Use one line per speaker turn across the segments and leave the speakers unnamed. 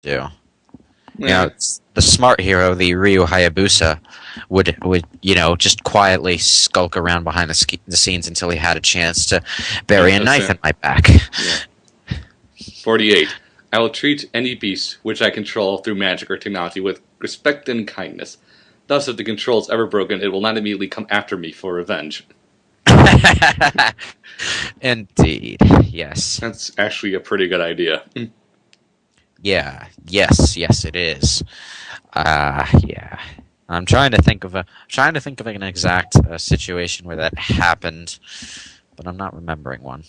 do. You know, the smart hero, the Ryu Hayabusa, would just quietly skulk around behind the scenes until he had a chance to bury a knife in my back.
Yeah. 48. I will treat any beast which I control through magic or technology with respect and kindness. Thus, if the control is ever broken, it will not immediately come after me for revenge.
Indeed, yes.
That's actually a pretty good idea.
Yeah, yes, it is. Yeah. I'm trying to think of an exact situation where that happened, but I'm not remembering one.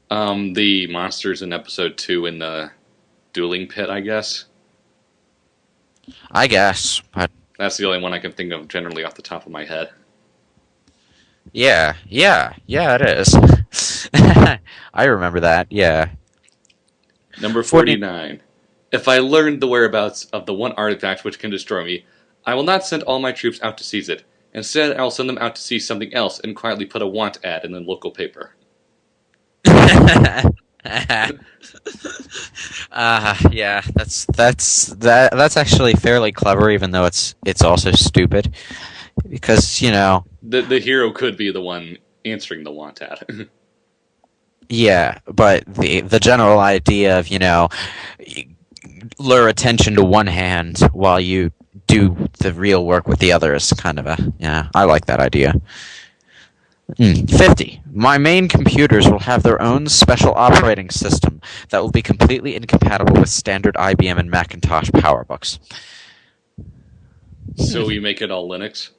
The monsters in episode 2 in the dueling pit, I guess.
I guess, but
that's the only one I can think of generally off the top of my head.
Yeah, it is. I remember that, yeah.
Number 49. If I learn the whereabouts of the one artifact which can destroy me, I will not send all my troops out to seize it. Instead, I will send them out to seize something else and quietly put a want ad in the local paper.
Yeah, that's actually fairly clever, even though it's also stupid, because
the hero could be the one answering the want ad.
Yeah, but the general idea of lure attention to one hand while you do the real work with the other is kind of I like that idea. 50. My main computers will have their own special operating system that will be completely incompatible with standard IBM and Macintosh PowerBooks.
So we make it all Linux?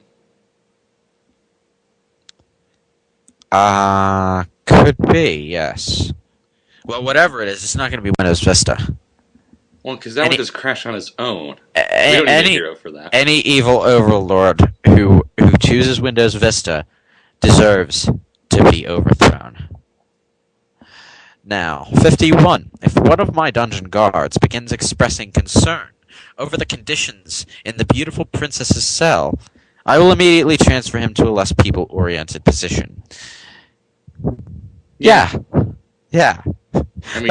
Could be, yes. Well, whatever it is, it's not going to be Windows Vista.
Well, because that would just crash on its own. We don't need a hero for that.
Any evil overlord who chooses Windows Vista deserves to be overthrown. Now, 51. If one of my dungeon guards begins expressing concern over the conditions in the beautiful princess's cell, I will immediately transfer him to a less people-oriented position. Yeah.
I mean,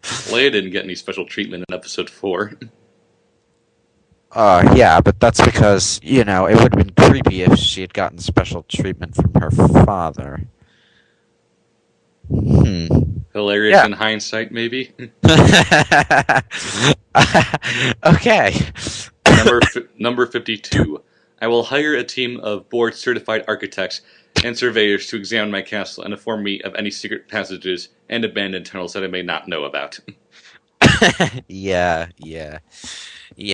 Leia didn't get any special treatment in episode 4.
Yeah, but that's because, it would have been creepy if she had gotten special treatment from her father.
Hilarious in hindsight, maybe?
Okay.
Number 52. I will hire a team of board-certified architects and surveyors to examine my castle and inform me of any secret passages and abandoned tunnels that I may not know about.
Yeah,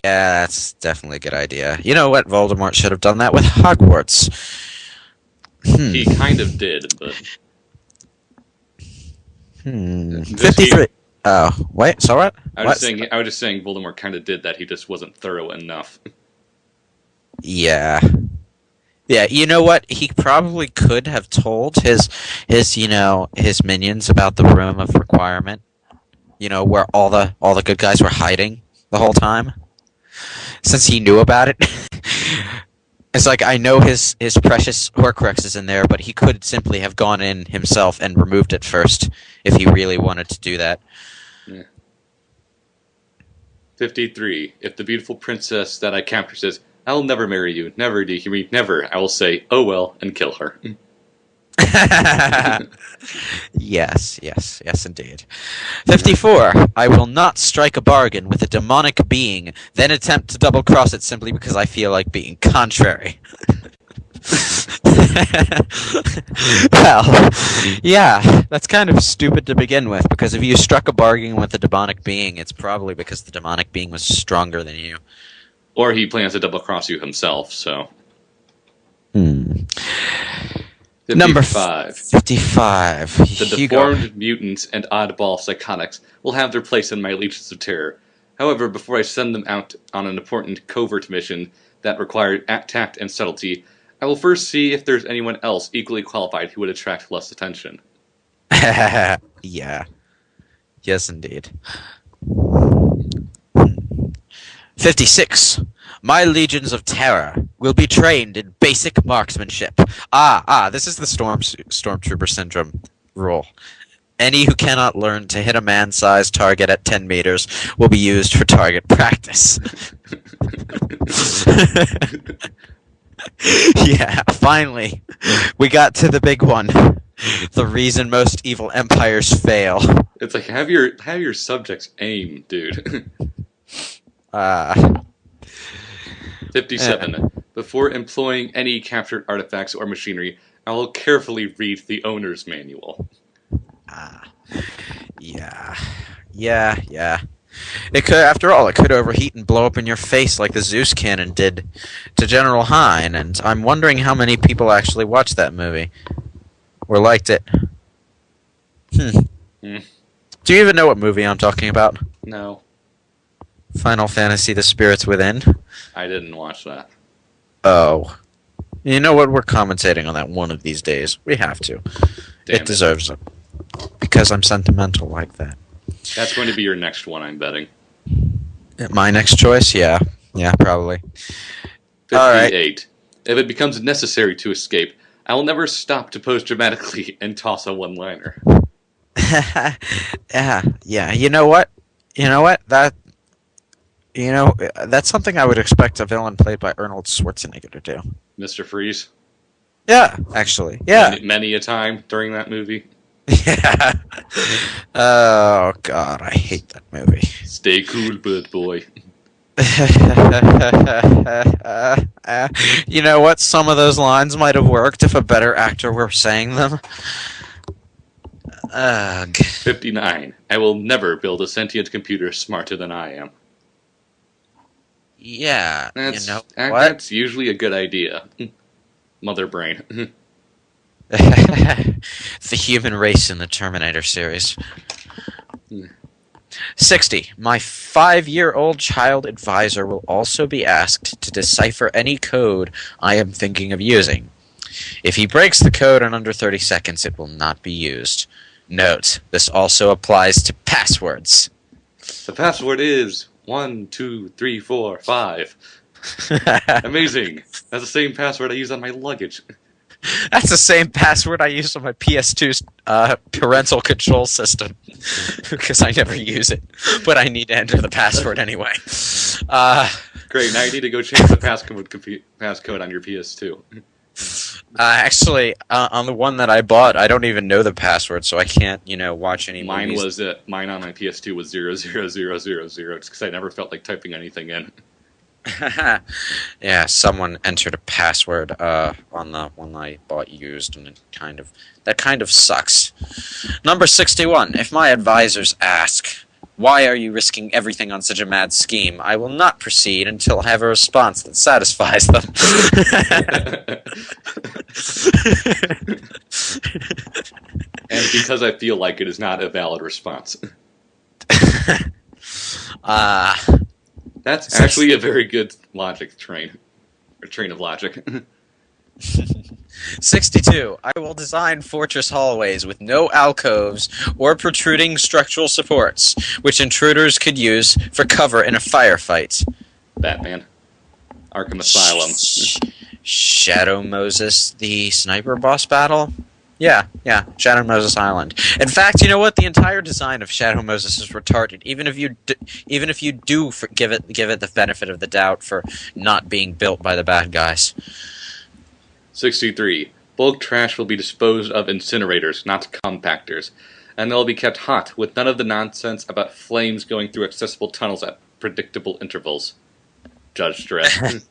that's definitely a good idea. You know what? Voldemort should have done that with Hogwarts.
He kind of did, but...
53. Oh, wait, so what?
I was just saying Voldemort kind of did that, he just wasn't thorough enough.
Yeah. Yeah, you know what? He probably could have told his minions about the room of requirement. Where all the good guys were hiding the whole time. Since he knew about it. It's like, I know his precious Horcrux is in there, but he could simply have gone in himself and removed it first if he really wanted to do that.
Yeah. 53. If the beautiful princess that I capture says, I will never marry you, never, do you hear me? Never. I will say, oh well, and kill her.
Yes, indeed. 54. I will not strike a bargain with a demonic being, then attempt to double-cross it simply because I feel like being contrary. Well, yeah, that's kind of stupid to begin with, because if you struck a bargain with a demonic being, it's probably because the demonic being was stronger than you.
Or he plans to double-cross you himself, so... 55.
Number 55.
The deformed mutants and oddball psychotics will have their place in my legions of terror. However, before I send them out on an important covert mission that required tact and subtlety, I will first see if there's anyone else equally qualified who would attract less attention.
Yeah. Yes, indeed. 56. My legions of terror will be trained in basic marksmanship. This is the stormtrooper syndrome rule. Any who cannot learn to hit a man-sized target at 10 meters will be used for target practice. Yeah, finally, we got to the big one. The reason most evil empires fail.
It's like have your subjects aim, dude.
Uh,
57. Before employing any captured artifacts or machinery, I will carefully read the owner's manual.
yeah. Yeah. It could, after all, it could overheat and blow up in your face like the Zeus cannon did to General Hine, and I'm wondering how many people actually watched that movie. Or liked it.
Hmm.
Do you even know what movie I'm talking about?
No,
Final Fantasy The Spirits Within?
I didn't watch that.
Oh. You know what? We're commentating on that one of these days. We have to.
Damn
It deserves it. Because I'm sentimental like that.
That's going to be your next one, I'm betting.
My next choice? Yeah. Yeah, probably.
58.
All right.
If it becomes necessary to escape, I will never stop to pose dramatically and toss a one-liner.
Yeah. You know what? That's something I would expect a villain played by Arnold Schwarzenegger to do.
Mr. Freeze.
Yeah, actually. Yeah.
Many a time during that movie.
Yeah. Oh God, I hate that movie.
Stay cool, bird boy.
You know what? Some of those lines might have worked if a better actor were saying them. Ugh.
59. I will never build a sentient computer smarter than I am.
Yeah, what?
That's usually a good idea. Mother brain.
The human race in the Terminator series. 60. My 5-year-old child advisor will also be asked to decipher any code I am thinking of using. If he breaks the code in under 30 seconds, it will not be used. Note, this also applies to passwords.
The password is 1, 2, 3, 4, 5. Amazing. That's the same password I use on my luggage.
That's the same password I use on my PS2's parental control system. Because I never use it. But I need to enter the password anyway.
Great, now you need to go change the passcode on your PS2.
Actually, on the one that I bought, I don't even know the password, so I can't, watch any
Mine
movies.
mine on my PS2 was 00000, just because I never felt like typing anything in.
Yeah, someone entered a password on the one I bought used, and that kind of sucks. Number 61. If my advisors ask, why are you risking everything on such a mad scheme? I will not proceed until I have a response that satisfies them.
And because I feel like it is not a valid response. That's actually a very good logic train. Or train of logic.
62. I will design fortress hallways with no alcoves or protruding structural supports, which intruders could use for cover in a firefight.
Batman. Arkham Asylum.
Shadow Moses, the sniper boss battle? Yeah, Shadow Moses Island. In fact, you know what? The entire design of Shadow Moses is retarded. Even if you do give it the benefit of the doubt for not being built by the bad guys.
63. Bulk trash will be disposed of incinerators, not compactors, and they'll be kept hot with none of the nonsense about flames going through accessible tunnels at predictable intervals. Judge Dredd.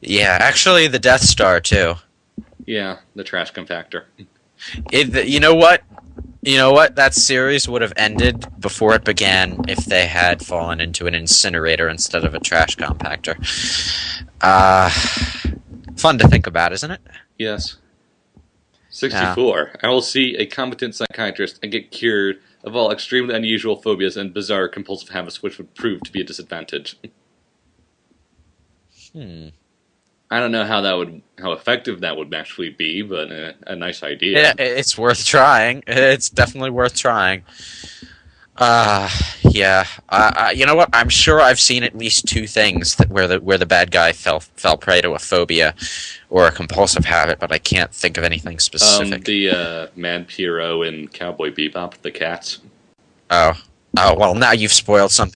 Yeah, actually the Death Star too.
Yeah, the trash compactor.
You know what? That series would have ended before it began if they had fallen into an incinerator instead of a trash compactor. Fun to think about, isn't it?
Yes. 64. I will see a competent psychiatrist and get cured of all extremely unusual phobias and bizarre compulsive habits which would prove to be a disadvantage. I don't know how effective that would actually be, but a nice idea.
Yeah, it's worth trying. It's definitely worth trying. Uh, yeah. You know what? I'm sure I've seen at least two things where the bad guy fell prey to a phobia or a compulsive habit, but I can't think of anything specific.
The Mad Pierrot in Cowboy Bebop, the cats.
Oh, oh. Well, now you've spoiled something